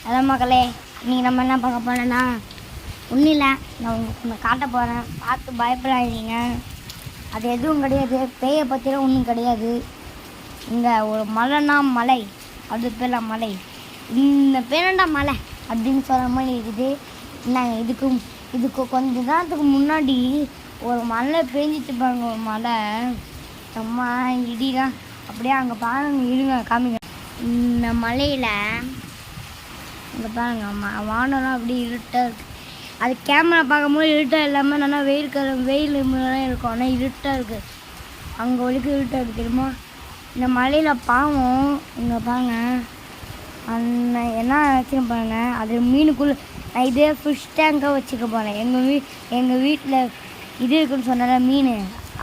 அதான் மக்களே, இன்றைக்கி நம்ம என்ன பார்க்க போகிறோன்னா ஒன்றும் இல்லை, நான் உங்களுக்கு காட்ட போகிறேன். பார்த்து பயப்படாதீங்க. அது எதுவும் கிடையாது, பேயை பற்றிலாம் ஒன்றும் கிடையாது. இங்கே ஒரு மலைன்னா மலை, அது பேர்லாம் மலை. இந்த பேரண்டா மலை அப்படின்னு சொல்கிற மாதிரி இருக்குது. நாங்கள் இதுக்கு கொஞ்ச நேரத்துக்கு முன்னாடி ஒரு மழை பெஞ்சிட்டு பாருங்க. ஒரு மலை அம்மா இடிதான் அப்படியே அங்கே பாருங்க. இருங்க காமிங்க. இந்த மலையில் இங்கே பாருங்க, வானம்லாம் அப்படியே இருட்டாக இருக்குது. அது கேமரா பார்க்கும்போது இருட்டாக இல்லாமல் நல்லா வெயில் இருக்கும். ஆனால் இருட்டாக இருக்குது. அங்கே வரைக்கும் இருட்டாக இருக்குது தெரியுமா. இந்த மலையில் பாவம் இங்கே பாருங்க, அந்த என்ன வச்சுக்க பாருங்க. அது மீனுக்குள்ளே நான் இதே ஃபிஷ் டேங்காக வச்சுக்க போகிறேன். எங்கள் வீட்டில் இது இருக்குன்னு சொன்னால மீன்,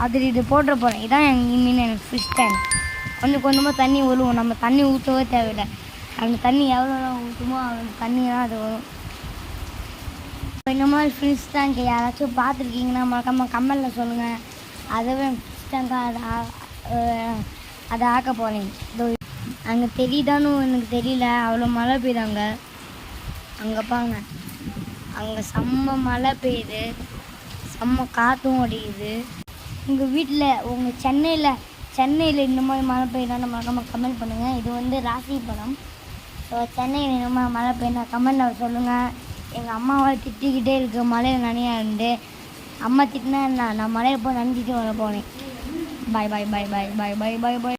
அதில் இது போட்டுற போகிறேன். இதான் எங்கள் மீன், எனக்கு ஃபிஷ் டேங்க். கொஞ்சம் கொஞ்சமாக தண்ணி விழுவும். நம்ம தண்ணி ஊற்றவே தேவையில்லை. அந்த தண்ணி எவ்வளோ ஊற்றுமோ அந்த தண்ணி தான் அது வரும். இந்த மாதிரி ஃபிஷ் டேங்க் யாராச்சும் பார்த்துருக்கீங்கன்னா மறக்காமல் கமெண்டில் சொல்லுங்கள். அதுவே ஃபிஷ் டேங்காக அதை ஆக்க போகிறேன். இதோ அங்கே தெரியுதான்னு எனக்கு தெரியல, அவ்வளோ மழை பெய்யுதாங்க. அங்கே பாருங்க, அங்கே செம்ம மழை பெய்யுது, செம்ம காற்றும் அடிக்குது. உங்கள் வீட்டில் உங்கள் சென்னையில் இந்த மாதிரி மழை பெய்யுதான்னு மறக்காமல் கமெண்ட் பண்ணுங்கள். இது வந்து ராசி படம். ஸோ சென்னையில் இந்த மாதிரி மழை பெய்யுனா கமெண்டில் சொல்லுங்கள். எங்கள் அம்மாவை திட்டிக்கிட்டே இருக்கு மழையில் நனையா இருந்து. அம்மா திட்டினா நான் மழையில் போய் நனைஞ்சிட்டு வர போனேன். பாய் பாய் பாய் பாய் பாய் பாய் பாய் பாய்.